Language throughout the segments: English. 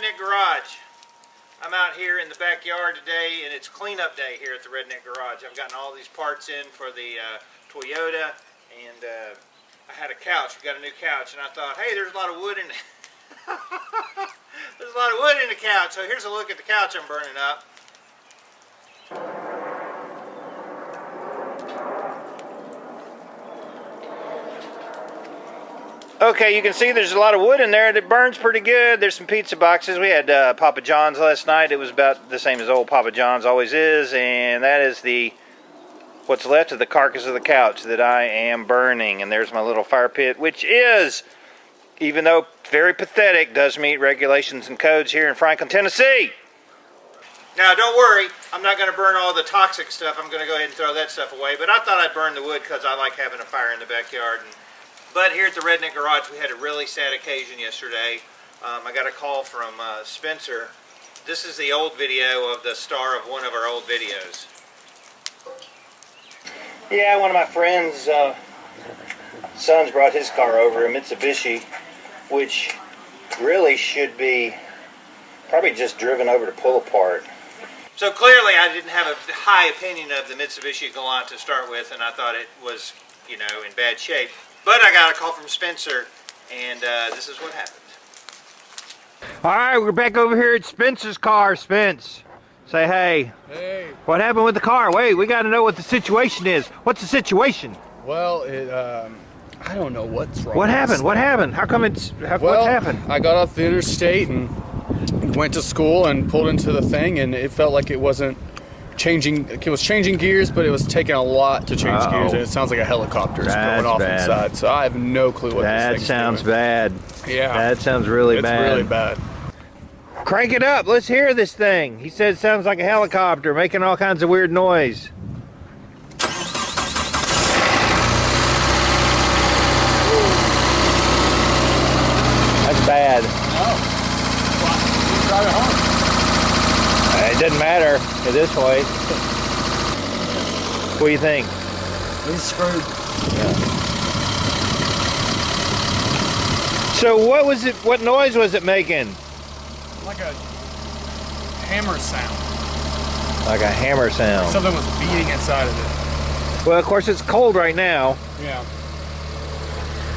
Redneck Garage. I'm out here in the backyard today, and it's cleanup day here at the Redneck Garage. I've gotten all these parts in for the Toyota, and I had a couch. We got a new couch, and I thought, hey, there's a lot of wood in it. There's a lot of wood in the couch, so here's a look at the couch I'm burning up. Okay, you can see there's a lot of wood in there. It burns pretty good. There's some pizza boxes. We had Papa John's last night. It was about the same as old Papa John's always is, and that is what's left of the carcass of the couch that I am burning. And there's my little fire pit, which is, even though very pathetic, does meet regulations and codes here in Franklin, Tennessee. Now, don't worry, I'm not going to burn all the toxic stuff. I'm going to go ahead and throw that stuff away. But I thought I'd burn the wood because I like having a fire in the backyard. But here at the Redneck Garage, we had a really sad occasion yesterday. I got a call from Spencer. This is the old video of the star of one of our old videos. Yeah, one of my friends' sons brought his car over, a Mitsubishi, which really should be probably just driven over to pull apart. So clearly I didn't have a high opinion of the Mitsubishi Galant to start with, and I thought it was, you know, in bad shape. But I got a call from Spencer, and this is what happened. All right, we're back over here at Spencer's car. Spence, say hey. Hey. What happened with the car? Wait, we got to know what the situation is. What's the situation? Well, I don't know what's wrong. What happened? What happened? How come what's happened? I got off the interstate and went to school and pulled into the thing, and it felt like it wasn't changing. It was changing gears, but it was taking a lot to change gears, and it sounds like a helicopter is going off inside. So I have no clue what this thing's sounds doing. bad. Yeah, that sounds really bad. It's really bad. Crank it up. Let's hear this thing. He said it sounds like a helicopter making all kinds of weird noise. That's bad. Oh. Well, you drive it home. It doesn't matter at this point. What do you think? He's screwed. Yeah. So what was it? What noise was it making? Like a hammer sound. Like a hammer sound. Something was beating inside of it. Well, of course it's cold right now. Yeah.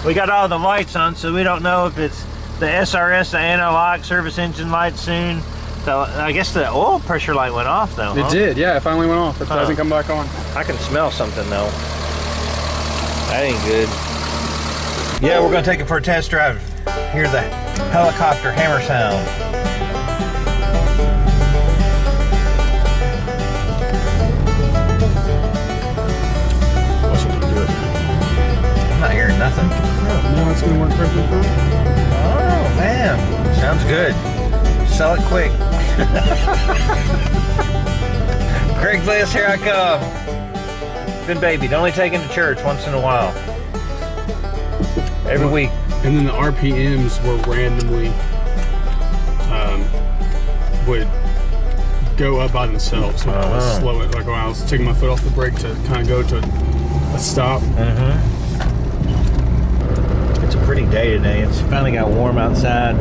We got all the lights on, so we don't know if it's the SRS, the anti-lock, service engine light soon. So I guess the oil pressure light went off though. It did, yeah, it finally went off. It hasn't come back on. I can smell something though. That ain't good. Yeah, we're gonna take it for a test drive. Hear the helicopter hammer sound. Watch it do it. I'm not hearing nothing. No, it's gonna work perfectly fine. Oh man, sounds good. Sell it quick. Craigslist, here I come. Good baby, only taken to church once in a while. Every week. And then the RPMs were randomly would go up by themselves when I was slow it. Like when I was taking my foot off the brake to kind of go to a stop. It's a pretty day today. It's finally got warm outside.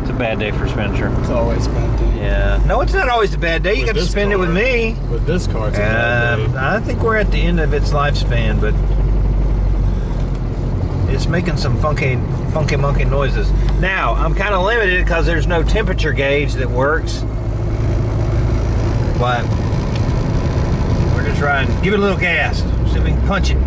It's a bad day for Spencer. It's always a bad day. Yeah. No, it's not always a bad day. You got to spend it with me. With this car, it's a bad day. I think we're at the end of its lifespan, but it's making some funky monkey noises. Now, I'm kind of limited because there's no temperature gauge that works. But we're going to try and give it a little gas. See if we can punch it.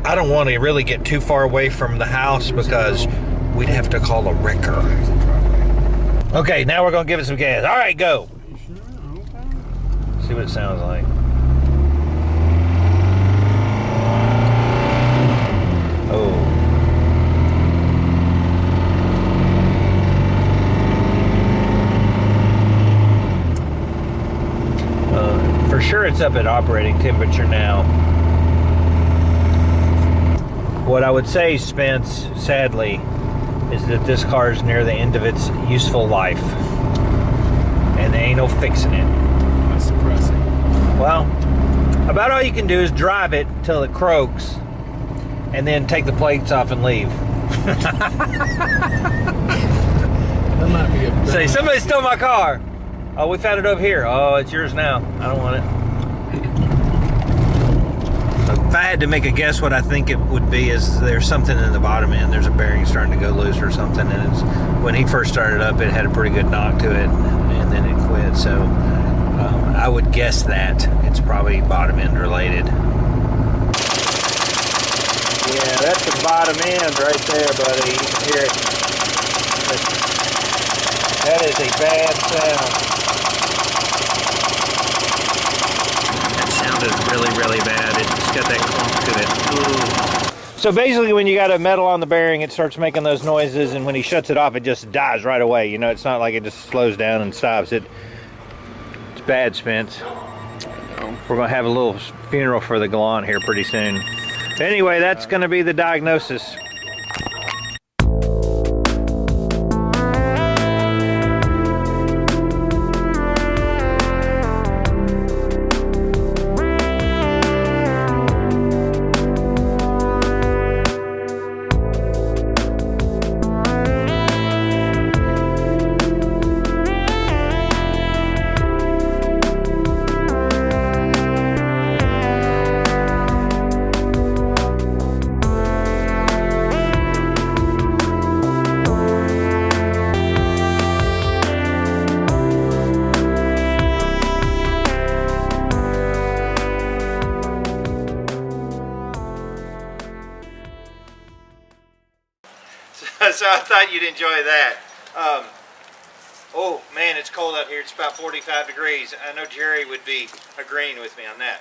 I don't want to really get too far away from the house because we'd have to call a wrecker. Okay, now we're going to give it some gas. All right, go. See what it sounds like. Oh. For sure it's up at operating temperature now. What I would say, Spence, sadly, is that this car is near the end of its useful life. And there ain't no fixing it. That's depressing. Well, About all you can do is drive it till it croaks, and then take the plates off and leave. That might be a Say, somebody stole my car. Oh, we found it over here. Oh, it's yours now. I don't want it. If I had to make a guess, what I think it would be is there's something in the bottom end. There's a bearing starting to go loose or something. And it's, when he first started up, it had a pretty good knock to it, and then it quit. So I would guess that it's probably bottom end related. Yeah, that's the bottom end right there, buddy. You can hear it. That is a bad sound. That sounded really, really bad. It's got that clunk to it. Ooh. So basically, when you got a metal on the bearing, it starts making those noises, and when he shuts it off, it just dies right away. You know, it's not like it just slows down and stops. It's bad, Spence. We're going to have a little funeral for the Galant here pretty soon. Anyway, that's going to be the diagnosis. So I thought you'd enjoy that. Oh man, it's cold out here. It's about 45 degrees. I know Jerry would be agreeing with me on that.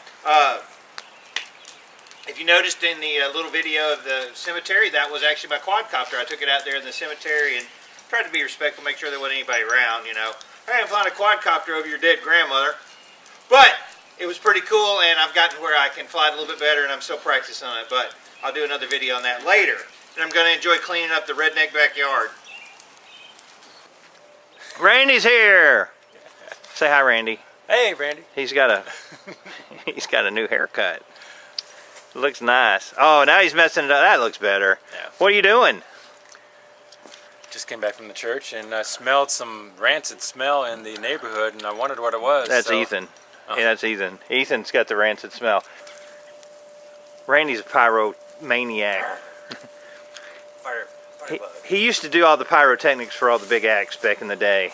If you noticed in the little video of the cemetery, that was actually my quadcopter. I took it out there in the cemetery and tried to be respectful, make sure there wasn't anybody around, you know. I didn't find a quadcopter over your dead grandmother. But it was pretty cool, and I've gotten where I can fly it a little bit better, and I'm still practicing on it. But I'll do another video on that later. And I'm going to enjoy cleaning up the redneck backyard. Randy's here. Say hi, Randy. Hey, Randy. He's got a new haircut. It looks nice. Oh, now he's messing it up. That looks better. Yeah. What are you doing? Just came back from the church and I smelled some rancid smell in the neighborhood, and I wondered what it was. That's Ethan. Oh. Yeah, that's Ethan. Ethan's got the rancid smell. Randy's a pyromaniac. He used to do all the pyrotechnics for all the big acts back in the day.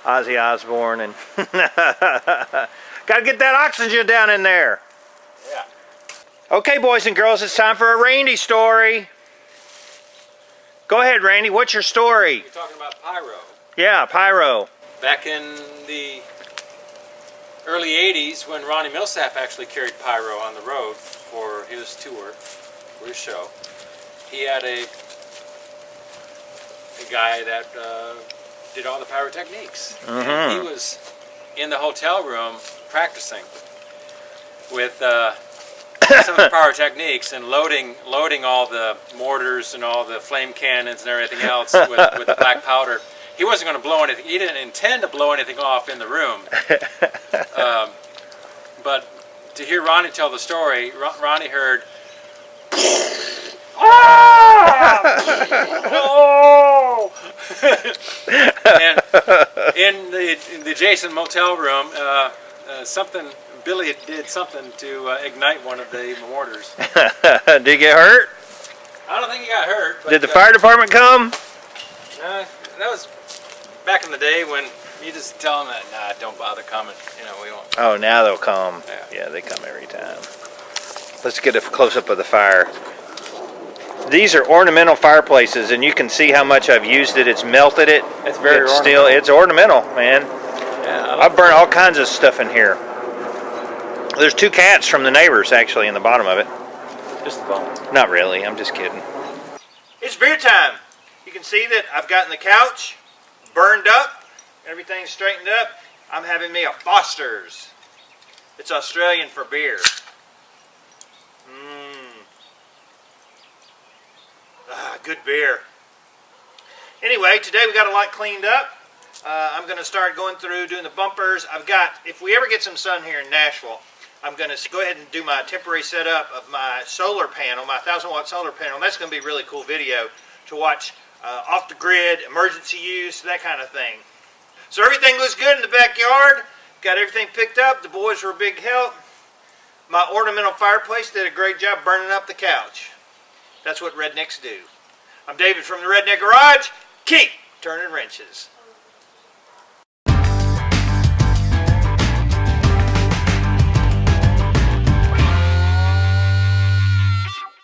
Ozzy Osbourne and gotta get that oxygen down in there. Yeah. Okay, boys and girls, it's time for a Randy story. Go ahead, Randy. What's your story? You're talking about pyro. Yeah, pyro. Back in the early 80s, when Ronnie Millsap actually carried pyro on the road for his tour, for his show, he had a guy that did all the pyrotechniques. And he was in the hotel room practicing with some of the pyrotechniques and loading all the mortars and all the flame cannons and everything else with the black powder. He wasn't going to blow anything. He didn't intend to blow anything off in the room. But to hear Ronnie tell the story, Ronnie heard, oh! And in the adjacent motel room, Billy did something to ignite one of the mortars. Did he get hurt? I don't think he got hurt. But, did the fire department come? That was back in the day when you just tell them that, nah, don't bother coming. You know, we won't. Oh, now they'll come. Yeah, they come every time. Let's get a close-up of the fire. These are ornamental fireplaces, and you can see how much I've used it. It's melted it. It's very ornamental. It's ornamental, man. Yeah, I've burnt all kinds of stuff in here. There's 2 cats from the neighbors, actually, in the bottom of it. just the bone. Not really. I'm just kidding. It's beer time. You can see that I've gotten the couch burned up. Everything's straightened up. I'm having me a Foster's. It's Australian for beer. Good beer. Anyway, today we got a lot cleaned up. I'm going to start going through doing the bumpers. I've got, if we ever get some sun here in Nashville, I'm going to go ahead and do my temporary setup of my solar panel, my 1,000-watt solar panel. And that's going to be a really cool video to watch off the grid, emergency use, that kind of thing. So everything looks good in the backyard. Got everything picked up. The boys were a big help. My ornamental fireplace did a great job burning up the couch. That's what rednecks do. I'm David from the Redneck Garage. Keep turning wrenches.